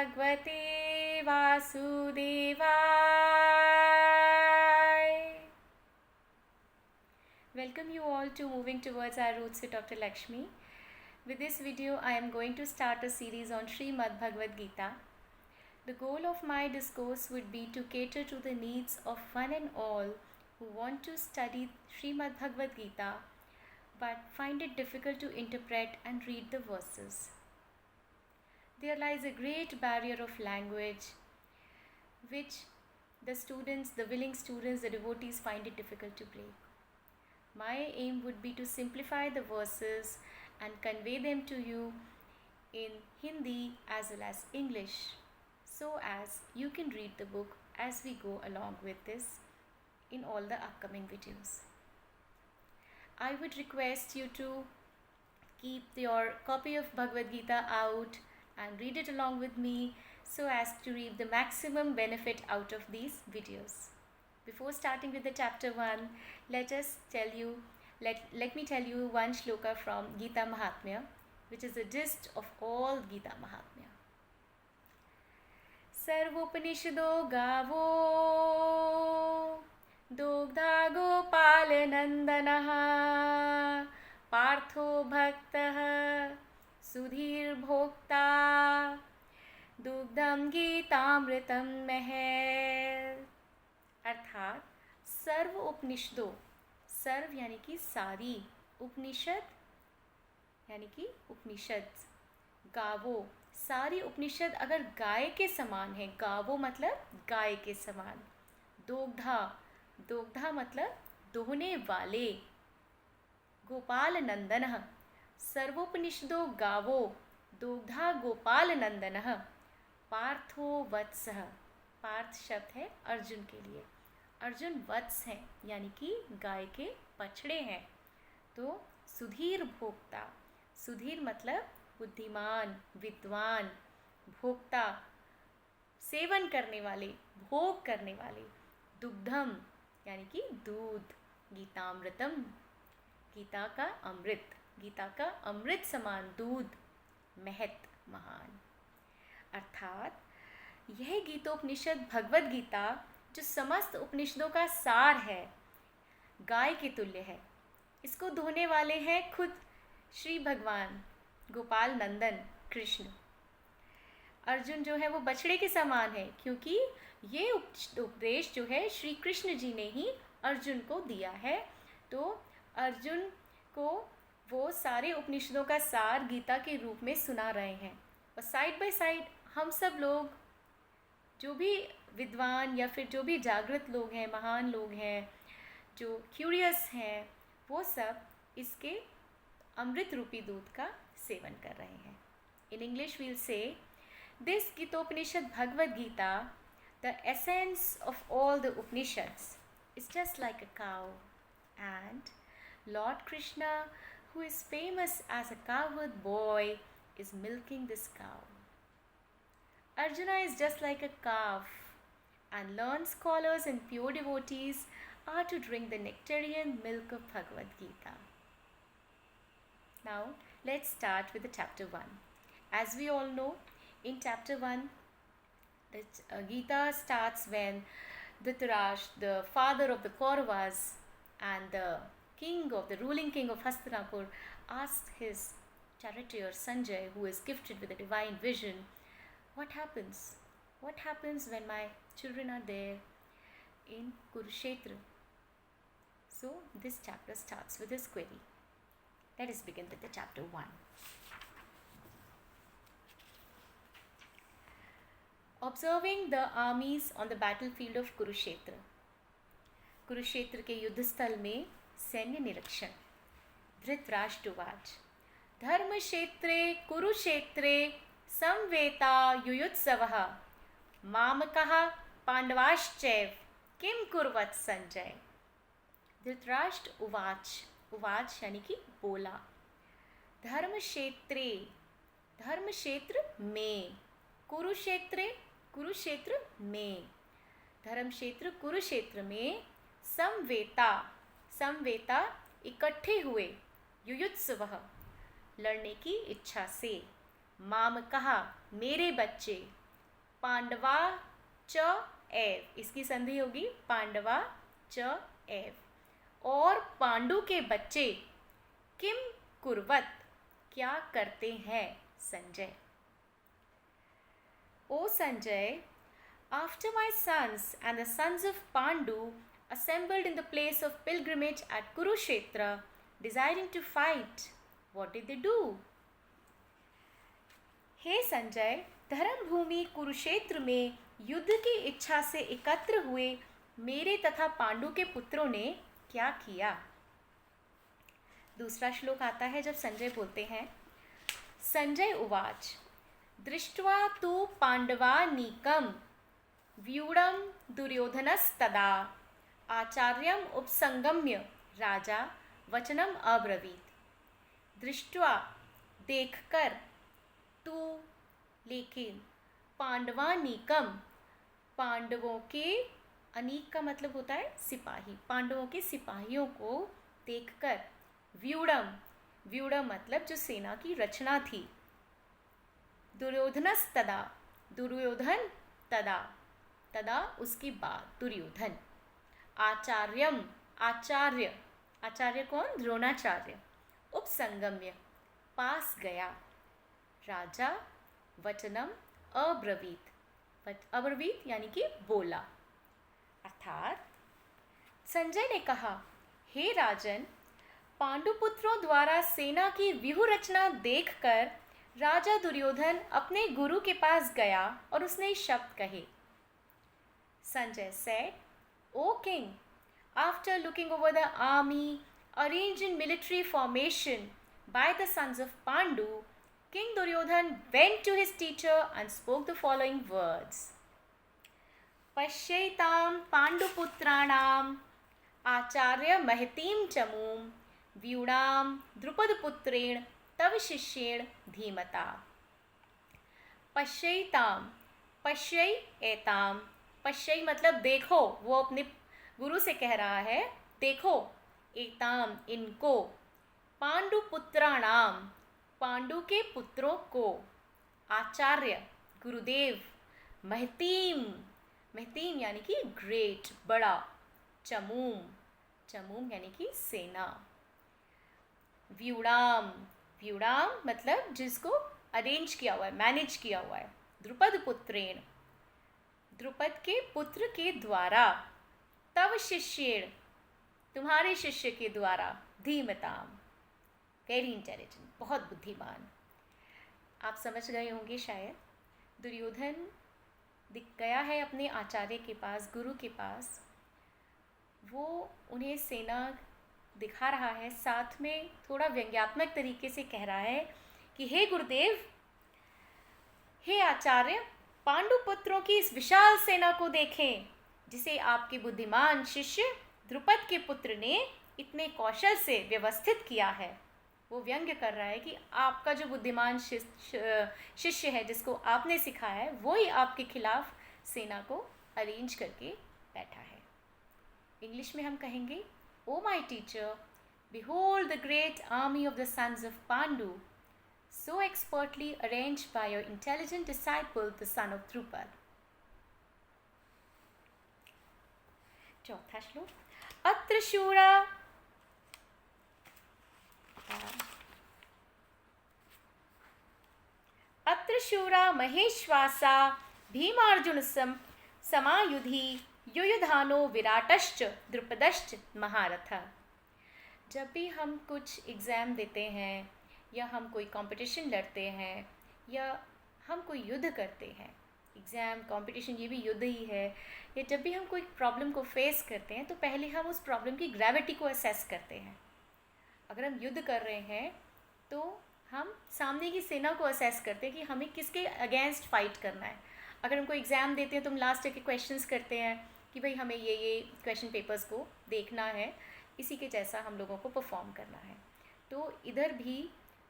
भगवते वासुदेवाय. Welcome you all to Moving Towards Our Roots with Dr. Lakshmi. With this video, I am going to start a series on Srimad Bhagavad Gita. The goal of my discourse would be to cater to the needs of one and all who want to study Srimad Bhagavad Gita but find it difficult to interpret and read the verses. There lies a great barrier of language which the students, the willing students, the devotees find it difficult to break. My aim would be to simplify the verses and convey them to you in Hindi as well as English, so as you can read the book as we go along with this in all the upcoming videos. I would request you to keep your copy of Bhagavad Gita out and read it along with me so as to reap the maximum benefit out of these videos. Before starting with the chapter 1, let me tell you one shloka from Gita Mahatmya, which is the gist of all Gita Mahatmya. Sarvopanishado gavo Dogdha Gopal Nandanaha Partho Bhaktaha Sudhir Bhokta Dugdham Gitamritam Mahel. अर्थात सर्व उपनिषदों, सर्व यानी कि सारी, उपनिषद यानी कि उपनिषद, गावो सारी उपनिषद अगर गाय के समान है, गावो मतलब गाय के समान, दोग्धा, दोग्धा मतलब दोहने वाले, गोपाल नंदन, सर्वोपनिषदो गावो दोग्धा गोपाल नंदन, पार्थो वत्स, पार्थ शब्द है अर्जुन के लिए, अर्जुन वत्स हैं यानी कि गाय के बछड़े हैं. तो सुधीर भोक्ता, सुधीर मतलब बुद्धिमान, विद्वान, भोक्ता सेवन करने वाले, भोग करने वाले, दुग्धम यानी कि दूध, गीतामृतम गीता का अमृत, गीता का अमृत समान दूध, महत महान. अर्थात यह गीतोपनिषद भगवद गीता जो समस्त उपनिषदों का सार है, गाय के तुल्य है. इसको धोने वाले हैं खुद श्री भगवान गोपाल नंदन कृष्ण. अर्जुन जो है वो बछड़े के समान है, क्योंकि ये उपदेश जो है श्री कृष्ण जी ने ही अर्जुन को दिया है. तो अर्जुन को वो सारे उपनिषदों का सार गीता के रूप में सुना रहे हैं. और साइड बाय साइड हम सब लोग जो भी विद्वान या फिर जो भी जागृत लोग हैं, महान लोग हैं, जो क्यूरियस हैं, वो सब इसके अमृत रूपी दूध का सेवन कर रहे हैं. In English we'll say this Gitopanishad Bhagavad Gita, the essence of all the Upanishads, is just like a cow and Lord Krishna, who is famous as a cowherd boy, is milking this cow. Arjuna is just like a calf, and learned scholars and pure devotees are to drink the nectarian milk of Bhagavad Gita. Now, let's start with the chapter 1. As we all know, in chapter 1, the Gita starts when Dhritarashtra, the father of the Kauravas and the ruling king of Hastinapur, asked his charioteer Sanjay, who is gifted with a divine vision, what happens? What happens when my children are there in Kurukshetra? So this chapter starts with this query. Let us begin with the chapter 1. Observing the armies on the battlefield of Kurukshetra. Kurukshetra के युद्ध स्थल में सैन्य निरीक्षण. धृतराष्ट्रवाच धर्मक्षेत्रे कुरुक्षेत्रे संवेता युयुत्सवः मामकः पांडवाश्चैव किम कुर्वत् संजय. धृतराष्ट्र उवाच, उवाच यानी कि बोला, धर्मक्षेत्रे, धर्मक्षेत्र में, कुरुक्षेत्रे, कुरुक्षेत्र में, धर्मक्षेत्र कुरुक्षेत्र में, संवेता, संवेता इकट्ठे हुए, युयुत्सवः लड़ने की इच्छा से, माम कहा मेरे बच्चे, पांडवा च एव, इसकी संधि होगी पांडवा च एव। और पांडु के बच्चे किम कुर्वत, क्या करते हैं संजय। ओ Sanjay, after my sons and the sons of Pandu assembled in the place of pilgrimage at Kurukshetra, desiring to fight, what did they do? हे संजय, धर्म भूमि कुरुक्षेत्र में युद्ध की इच्छा से एकत्र हुए मेरे तथा पांडु के पुत्रों ने क्या किया। दूसरा श्लोक आता है जब संजय बोलते हैं, संजय उवाच दृष्ट्वा तु पांडवानीकं व्यूढ़ं दुर्योधनस्तदा आचार्यम उपसंगम्य राजा वचनम अब्रवीत। दृष्ट्वा देखकर, तू लेकिन, पांडवानीकम पांडवों के, अनीक का मतलब होता है सिपाही, पांडवों के सिपाहियों को देखकर, व्यूढ़म, व्यूढ़म मतलब जो सेना की रचना थी, दुर्योधनस्तदा, दुर्योधन तदा, तदा उसके बाद दुर्योधन, आचार्यम, आचार्य, आचार्य कौन, द्रोणाचार्य, उपसंगम्य पास गया, राजा वचनम अब्रवीत, अब्रवीत यानी कि बोला। अर्थात संजय ने कहा, हे राजन, पांडुपुत्रों द्वारा सेना की व्यूह रचना देखकर राजा दुर्योधन अपने गुरु के पास गया और उसने शब्द कहे। Sanjay said, O king, after looking over the army arranged in military formation by the sons of Pandu, King Duryodhan went to his teacher and spoke the following words. Pashyaitam Panduputranam Acharya Mahitim Chamum Vyudam Drupadputren Tav Shishyen Dhimata. पश्यैताम, पश्यै एताम, पश्यै मतलब देखो, वो अपने गुरु से कह रहा है देखो, एताम इनको, पांडु पुत्राणाम पांडु के पुत्रों को, आचार्य गुरुदेव, महतीम, महतीम यानी कि ग्रेट बड़ा, चमूम, चमूम यानी कि सेना, व्यूढ़ाम, व्यूढ़ाम मतलब जिसको अरेंज किया हुआ है, मैनेज किया हुआ है, द्रुपद पुत्रेण, द्रुपद के पुत्र के द्वारा, तव शिष्येण तुम्हारे शिष्य के द्वारा, धीमताम वेरी इंटेलिजेंट बहुत बुद्धिमान। आप समझ गए होंगे शायद, दुर्योधन दिख गया है अपने आचार्य के पास, गुरु के पास, वो उन्हें सेना दिखा रहा है, साथ में थोड़ा व्यंग्यात्मक तरीके से कह रहा है कि हे गुरुदेव, हे आचार्य, पांडु पुत्रों की इस विशाल सेना को देखें जिसे आपके बुद्धिमान शिष्य द्रुपद के पुत्र ने इतने कौशल से व्यवस्थित किया है। वो व्यंग्य कर रहा है कि आपका जो बुद्धिमान शिष्य है जिसको आपने सिखाया है, वो ही आपके खिलाफ सेना को अरेंज करके बैठा है। इंग्लिश में हम कहेंगे, oh my teacher, behold the great army of the sons of Pandu, so expertly arranged by your intelligent disciple, the son of Drupad. चौथा श्लोक, अत्र शूरा, अत्र शूरा महेश्वासा भीमार्जुन समायुधि युयुधानो विराटश्च द्रुपदश्च महारथा। जब भी हम कुछ एग्ज़ाम देते हैं या हम कोई कंपटीशन लड़ते हैं या हम कोई युद्ध करते हैं, एग्ज़ाम कंपटीशन ये भी युद्ध ही है, या जब भी हम कोई प्रॉब्लम को फेस करते हैं तो पहले हम उस प्रॉब्लम की ग्रेविटी को असेस करते हैं। अगर हम युद्ध कर रहे हैं तो हम सामने की सेना को असेस करते हैं कि हमें किसके अगेंस्ट फाइट करना है। अगर हम कोई एग्ज़ाम देते हैं तो हम लास्ट के क्वेश्चंस करते हैं कि भाई हमें ये क्वेश्चन पेपर्स को देखना है, इसी के जैसा हम लोगों को परफॉर्म करना है। तो इधर भी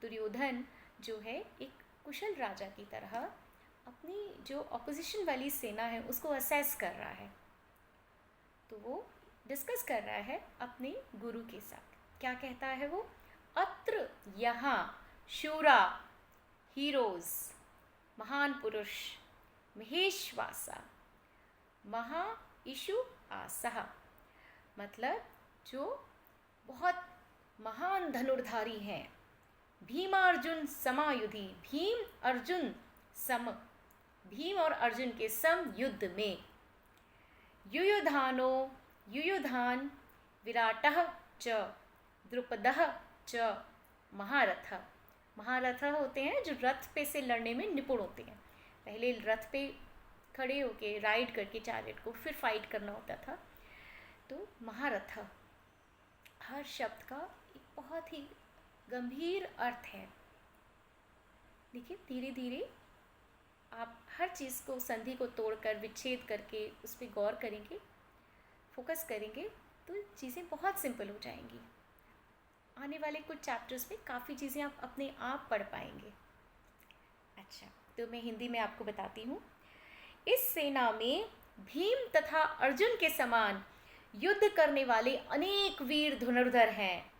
दुर्योधन जो है एक कुशल राजा की तरह अपनी जो ऑपोजिशन वाली सेना है उसको असेस कर रहा है। तो वो डिस्कस कर रहा है अपने गुरु के साथ। क्या कहता है वो, अत्र यहाँ शूरा हीरोज महान पुरुष, महेश्वासा, महा इशु आसः, मतलब जो बहुत महान धनुर्धारी हैं। भीमार्जुन समायुधि, भीम अर्जुन सम, भीम और अर्जुन के सम युद्ध में। युयुधानो, युयुधान, विराटः च, द्रुपदः च, महारथ। महारथ होते हैं जो रथ पे से लड़ने में निपुण होते हैं। पहले रथ पे खड़े होके राइड करके चैरियट को फिर फाइट करना होता था। तो महारथ, हर शब्द का एक बहुत ही गंभीर अर्थ है। देखिए, धीरे धीरे आप हर चीज़ को, संधि को तोड़कर विच्छेद करके उस पर गौर करेंगे, फोकस करेंगे, तो चीज़ें बहुत सिंपल हो जाएंगी। आने वाले कुछ चैप्टर्स में काफ़ी चीज़ें आप अपने आप पढ़ पाएंगे। अच्छा, तो मैं हिंदी में आपको बताती हूँ। इस सेना में भीम तथा अर्जुन के समान युद्ध करने वाले अनेक वीर धनुर्धर हैं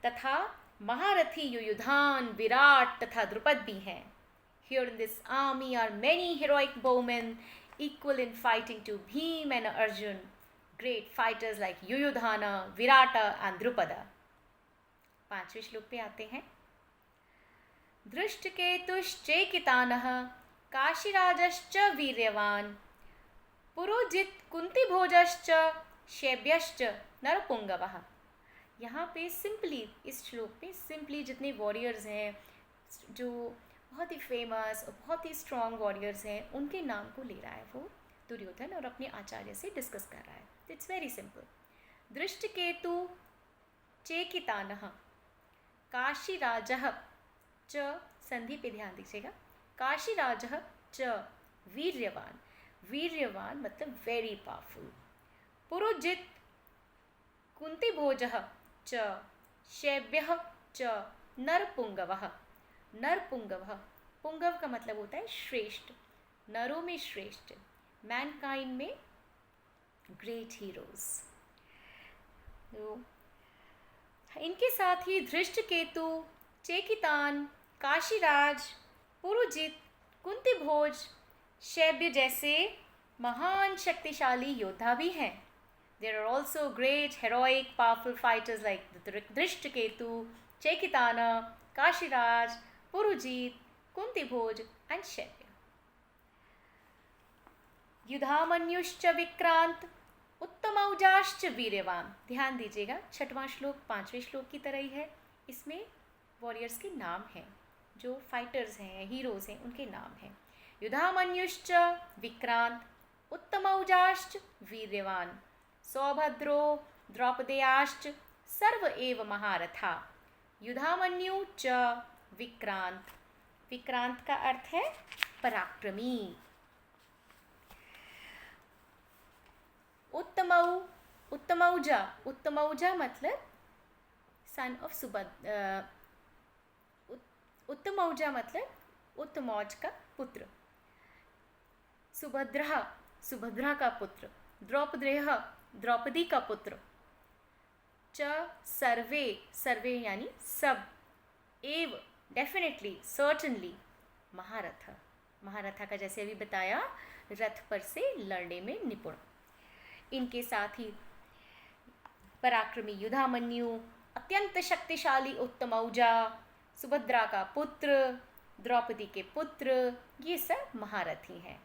तथा महारथी युयुधान, विराट तथा द्रुपद भी हैं। Here in this army are many heroic bowmen equal in fighting to Bhim and Arjun, great fighters like Yuyudhana, Virata and Drupada. 5वें श्लोक पे आते हैं। दृष्टकेतुश्चेकितानः, काशीराजश्च वीर्यवान, पुरोजित कुंतीभोजश्च, शैब्यश्च नरपुंगवः। यहाँ पे सिंपली, इस श्लोक पे सिंपली जितने वॉरियर्स हैं, जो बहुत ही फेमस और बहुत ही स्ट्रॉन्ग वॉरियर्स हैं, उनके नाम को ले रहा है वो दुर्योधन और अपने आचार्य से डिस्कस कर रहा है। It's very simple. दृष्टकेतु चेकितानः, काशीराजः च, संधि पे ध्यान दीजिएगा, काशीराजः च, वीर्यवान, वीर्यवान मतलब वेरी पावरफुल, पुरोजित कुंतीभोजः च, शैब्यः च, नरपुंगवः, नरपुंगवः, पुंगव का मतलब होता है श्रेष्ठ, नरों में श्रेष्ठ, मैनकाइंड में ग्रेट हीरोज। तो इनके साथ ही धृष्टकेतु, चेकितान, काशीराज, पुरुजित, कुंतीभोज, शैब्य जैसे महान शक्तिशाली योद्धा भी हैं। There are also great heroic powerful fighters like Drishtaketu, Chekitana, Kashiraj, Purujit, Kuntibhoj and Shaibya. युधामन्युश्च Vikrant, उत्तमौजाश्च वीर्यवान। ध्यान दीजिएगा, 6वां श्लोक 5वें श्लोक की तरह ही है। इसमें वॉरियर्स के नाम हैं, जो फाइटर्स हैं, हीरोज हैं, उनके नाम हैं। युधामन्युश्च विक्रांत, उत्तमौजाश्च वीर्यवान, सौभद्रो द्रौपदेयाश्च सर्व एव महारथा। युधामन्यु च विक्रांत, विक्रांत का अर्थ है पराक्रमी। उत्तमौ, उत्तमौजा, उत्तमौजा मतलब सन ऑफ उत्तमौजा मतलब उत्तमौज का पुत्र। सुभद्रा, सुभद्रा का पुत्र। द्रौपदेयः, द्रौपदी का पुत्र। च सर्वे, सर्वे यानी सब। एव डेफिनेटली, सर्टनली, महारथ, महारथा का जैसे अभी बताया, रथ पर से लड़ने में निपुण। इनके साथ ही पराक्रमी युधामन्यु, अत्यंत शक्तिशाली उत्तमौजा, सुभद्रा का पुत्र, द्रौपदी के पुत्र, ये सब महारथी हैं।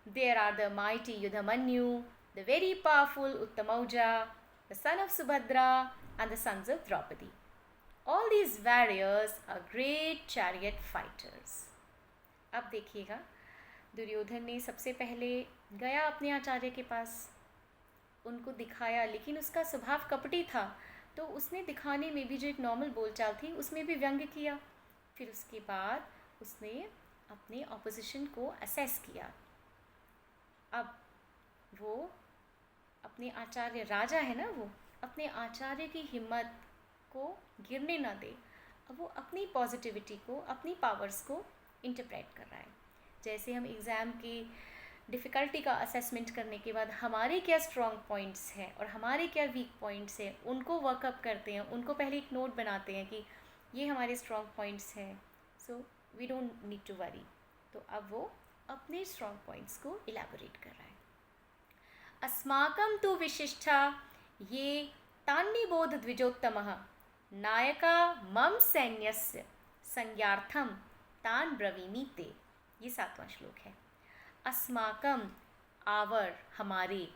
There are the mighty Yudhamanyu, the very powerful Uttamauja, the son of Subhadra and the sons of Draupadi. All these warriors are great chariot fighters. अब देखिएगा, दुर्योधन ने सबसे पहले गया अपने आचार्य के पास, उनको दिखाया, लेकिन उसका स्वभाव कपटी था, तो उसने दिखाने में भी जो एक नॉर्मल बोलचाल थी उसमें भी व्यंग्य किया। फिर उसके बाद उसने अपने ऑपोजिशन को असेस किया। अब वो अपने आचार्य, राजा है ना, वो अपने आचार्य की हिम्मत को गिरने ना दे। अब वो अपनी पॉजिटिविटी को, अपनी पावर्स को इंटरप्रेट कर रहा है। जैसे हम एग्ज़ाम की डिफ़िकल्टी का असेसमेंट करने के बाद हमारे क्या स्ट्रॉन्ग पॉइंट्स हैं और हमारे क्या वीक पॉइंट्स हैं, उनको वर्कअप करते हैं, उनको पहले एक नोट बनाते हैं कि ये हमारे स्ट्रॉन्ग पॉइंट्स हैं, so we don't need to worry. तो अब वो अपने स्ट्रॉन्ग पॉइंट्स को इलैबोरेट कर रहा है। अस्माकं तु विशिष्टा ये तान्निबोध द्विजोत्तमः नायका मम सैन्यस्य संज्ञार्थम तान ब्रवीमि ते। ये 7वां श्लोक है। अस्माकं आवर हमारे,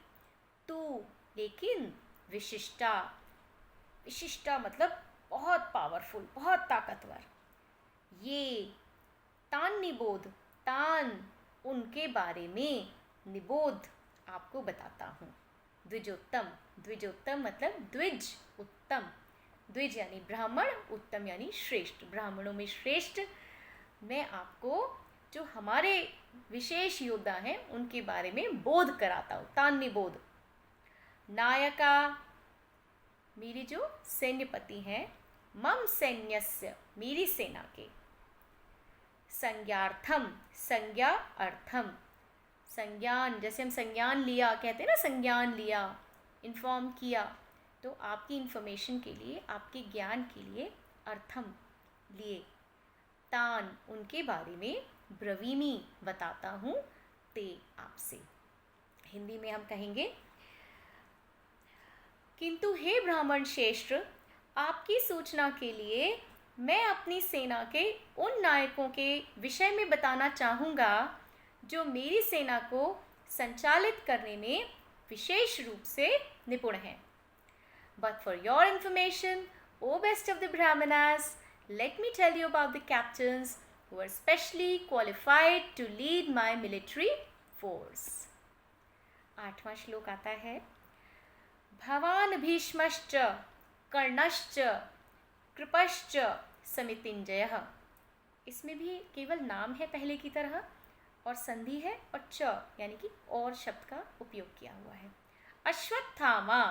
तू लेकिन, विशिष्टा, विशिष्टा मतलब बहुत पावरफुल, बहुत ताकतवर, ये तान निबोध, तान उनके बारे में, निबोध आपको बताता हूँ, द्विजोत्तम, द्विजोत्तम मतलब द्विज उत्तम, द्विज यानी ब्राह्मण, उत्तम यानी श्रेष्ठ, ब्राह्मणों में श्रेष्ठ मैं आपको जो हमारे विशेष योद्धा हैं उनके बारे में बोध कराता हूँ, तान्य बोध। नायका मेरी जो सैन्यपति हैं, मम सैन्यस्य मेरी सेना के, संज्ञार्थम संज्ञा अर्थम, संज्ञान जैसे हम संज्ञान लिया कहते हैं ना, संज्ञान लिया, इन्फॉर्म किया, तो आपकी इन्फॉर्मेशन के लिए, आपके ज्ञान के लिए, अर्थम लिए, तान उनके बारे में, ब्रवीमी बताता हूँ, ते आपसे। हिंदी में हम कहेंगे किंतु हे ब्राह्मण श्रेष्ठ, आपकी सूचना के लिए मैं अपनी सेना के उन नायकों के विषय में बताना चाहूँगा जो मेरी सेना को संचालित करने में विशेष रूप से निपुण हैं। But for your information, O best of the Brahmanas, let me tell you about the captains who are specially qualified to lead my military force. 8वां श्लोक आता है, भवान भीष्मश्च कर्णश्च कृपश्च समितिंजयः। इसमें भी केवल नाम है पहले की तरह और संधि है और च यानी कि और शब्द का उपयोग किया हुआ है। अश्वत्थामा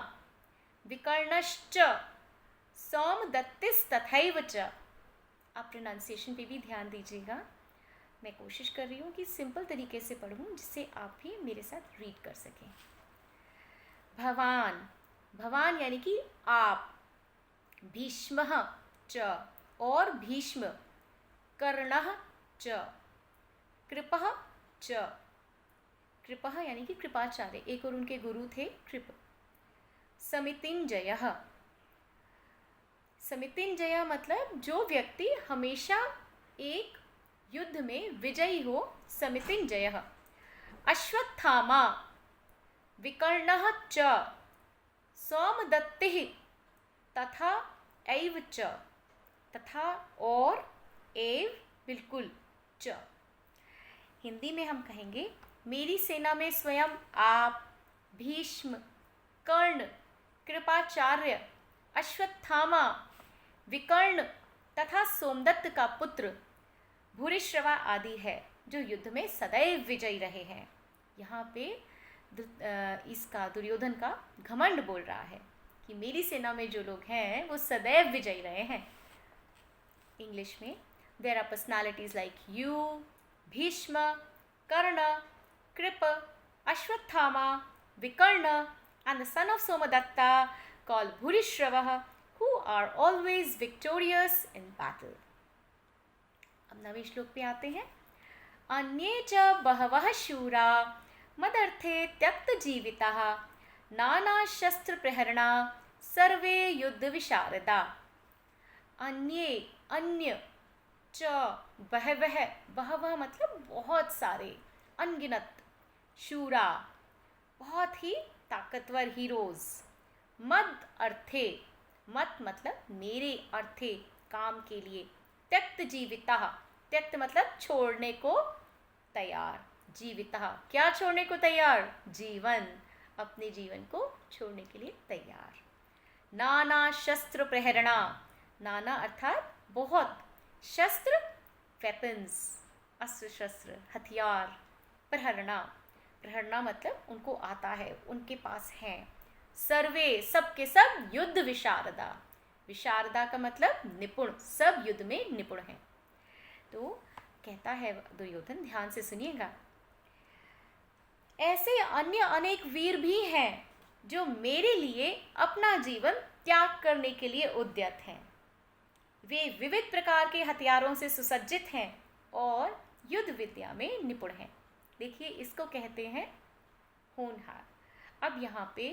विकर्णश्च सौमदत्तिस्तथैव च। आप प्रोनाउंसिएशन पे भी ध्यान दीजिएगा। मैं कोशिश कर रही हूँ कि सिंपल तरीके से पढ़ूँ जिससे आप भी मेरे साथ रीड कर सकें। भवान, भवान यानी कि आप, भीष्मः च और भीष्म, कर्णः च, कृपः च, कृपः यानी कि कृपाचार्य, एक और उनके गुरु थे कृप, समितिंजयः, समितिंजय मतलब जो व्यक्ति हमेशा एक युद्ध में विजयी हो, समितिंजयः। अश्वत्थामा विकर्णः च सौमदत्तिः तथा एव च, तथा और एव बिल्कुल च। हिंदी में हम कहेंगे मेरी सेना में स्वयं आप, भीष्म, कर्ण, कृपाचार्य, अश्वत्थामा, विकर्ण तथा सोमदत्त का पुत्र भूरिश्रवा आदि है जो युद्ध में सदैव विजयी रहे हैं। यहाँ पे इसका दुर्योधन का घमंड बोल रहा है कि मेरी सेना में जो लोग हैं वो सदैव विजयी रहे हैं। इंग्लिश में there are personalities like you, Bhishma, Karna, Kripa, Ashwatthama, Vikarna and the son of Somadatta called Bhurishrava who are always victorious in battle. अब 9वें श्लोक पे आते हैं। अन्ये च बहवः शूरा मदर्थे त्यक्त जीविताः नाना शस्त्र प्रहरणा सर्वे युद्ध विशारदा। अन्ये, अन्य, च बहवः, बहवः मतलब बहुत सारे, अनगिनत, शूरा बहुत ही ताकतवर हीरोज, मद अर्थे, मत मतलब मेरे, अर्थे काम के लिए, त्यक्त जीविता, त्यक्त मतलब छोड़ने को तैयार, जीविता क्या छोड़ने को तैयार, जीवन, अपने जीवन को छोड़ने के लिए तैयार। नाना शस्त्र प्रहरणा, नाना अर्थात बहुत, शस्त्र वेपन्स, अस्त्र शस्त्र हथियार, प्रहरणा, प्रहरणा मतलब उनको आता है, उनके पास है। सर्वे सब के सब युद्ध विशारदा, विशारदा का मतलब निपुण, सब युद्ध में निपुण हैं। तो कहता है दुर्योधन, ध्यान से सुनिएगा, ऐसे अन्य अनेक वीर भी हैं जो मेरे लिए अपना जीवन त्याग करने के लिए उद्यत हैं। वे विविध प्रकार के हथियारों से सुसज्जित हैं और युद्ध विद्या में निपुण हैं। देखिए इसको कहते हैं होनहार। अब यहाँ पे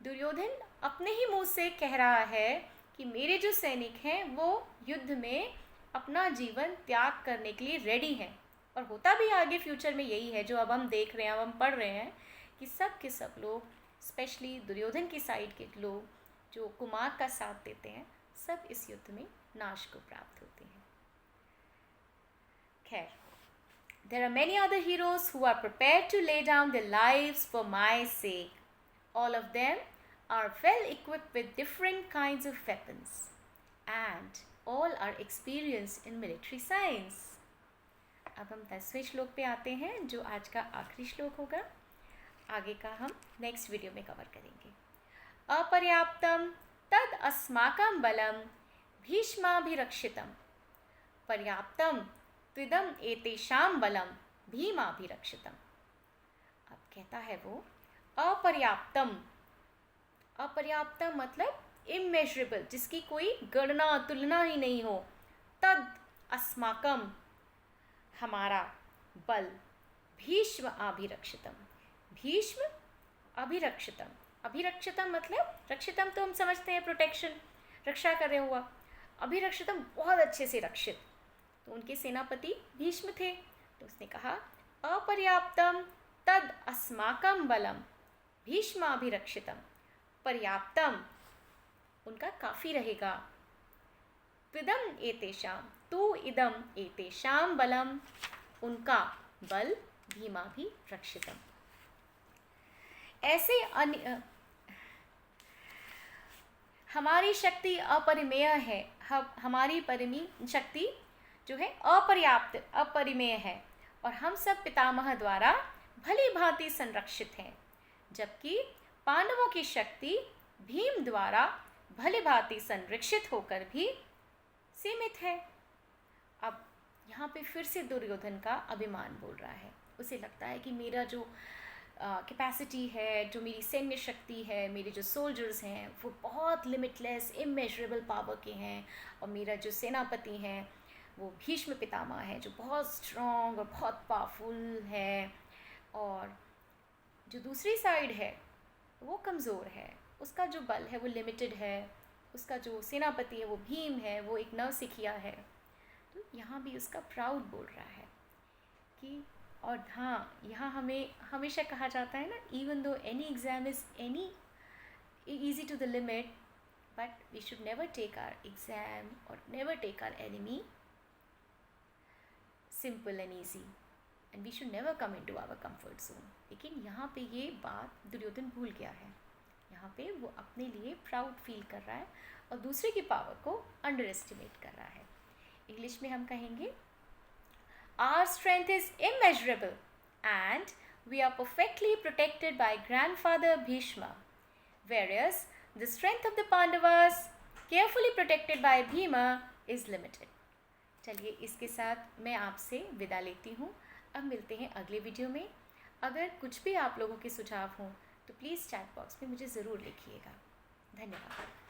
दुर्योधन अपने ही मुंह से कह रहा है कि मेरे जो सैनिक हैं वो युद्ध में अपना जीवन त्याग करने के लिए रेडी हैं। और होता भी आगे फ्यूचर में यही है जो अब हम देख रहे हैं, अब हम पढ़ रहे हैं कि सब के सब लोग, स्पेशली दुर्योधन की साइड के लोग जो कुमार का साथ देते हैं, सब इस युद्ध में नाश को प्राप्त होते हैं। खैर, there are many other heroes who are prepared to lay down their lives for my sake. All of them are well equipped with different kinds of weapons and all are experienced in military science. अब हम 10वें श्लोक पे आते हैं जो आज का आखिरी श्लोक होगा। आगे का हम नेक्स्ट वीडियो में कवर करेंगे। अपर्याप्तम तद अस्माकं बलम भीष्माभिरक्षितम, पर्याप्तम त्विदम एतेषां बलम भीमाभिरक्षितम। अब कहता है वो अपर्याप्तम, अपर्याप्तम मतलब इमेजरेबल, जिसकी कोई गणना तुलना ही नहीं हो। तद अस्माकम हमारा बल, भीष्म अभिरक्षितम, भीष्म अभिरक्षितम। अभिरक्षितम मतलब रक्षितम तो हम समझते हैं प्रोटेक्शन, रक्षा कर रहे हुआ। अभिरक्षितम बहुत अच्छे से रक्षित, तो उनके सेनापति भीष्म थे। तो उसने कहा अपर्याप्तम तद अस्माकं बलम भीष्माभिरक्षितम, पर्याप्तम उनका काफ़ी रहेगा। त्विदम एतेषां, तु इदम एतेषां बलम, उनका बल भीमाभिरक्षितम। ऐसे हमारी शक्ति अपरिमेय है, हमारी परिमेय शक्ति जो है अपर्याप्त, अपरिमेय है, और हम सब पितामह द्वारा भली भांति संरक्षित हैं, जबकि पांडवों की शक्ति भीम द्वारा भली भांति संरक्षित होकर भी सीमित है। अब यहाँ पे फिर से दुर्योधन का अभिमान बोल रहा है। उसे लगता है कि मेरा जो कैपेसिटी है, जो मेरी सैन्य शक्ति है, मेरे जो सोल्जर्स हैं वो बहुत लिमिटलेस इमेजरेबल पावर के हैं, और मेरा जो सेनापति हैं वो भीष्म पितामह है जो बहुत स्ट्रॉन्ग और बहुत पावरफुल है, और जो दूसरी साइड है वो कमज़ोर है, उसका जो बल है वो लिमिटेड है, उसका जो सेनापति है वो भीम है, वो एक नवसिखिया है। तो यहाँ भी उसका प्राउड बोल रहा है कि, और हाँ, यहाँ हमें हमेशा कहा जाता है ना, even though any exam is any easy to the limit, but we should never take our exam or never take our enemy simple and easy, and we should never come into our comfort zone. लेकिन यहाँ पे ये बात दुर्योधन भूल गया है। यहाँ पे वो अपने लिए प्राउड फील कर रहा है और दूसरे की पावर को अंडर एस्टिमेट कर रहा है। इंग्लिश में हम कहेंगे Our strength is immeasurable and we are perfectly protected by grandfather Bhishma, whereas the strength of the Pandavas, carefully protected by Bhima, is limited. चलिए इसके साथ मैं आपसे विदा लेती हूँ। अब मिलते हैं अगले वीडियो में। अगर कुछ भी आप लोगों के सुझाव हों तो प्लीज़ चैट बॉक्स में मुझे ज़रूर लिखिएगा। धन्यवाद।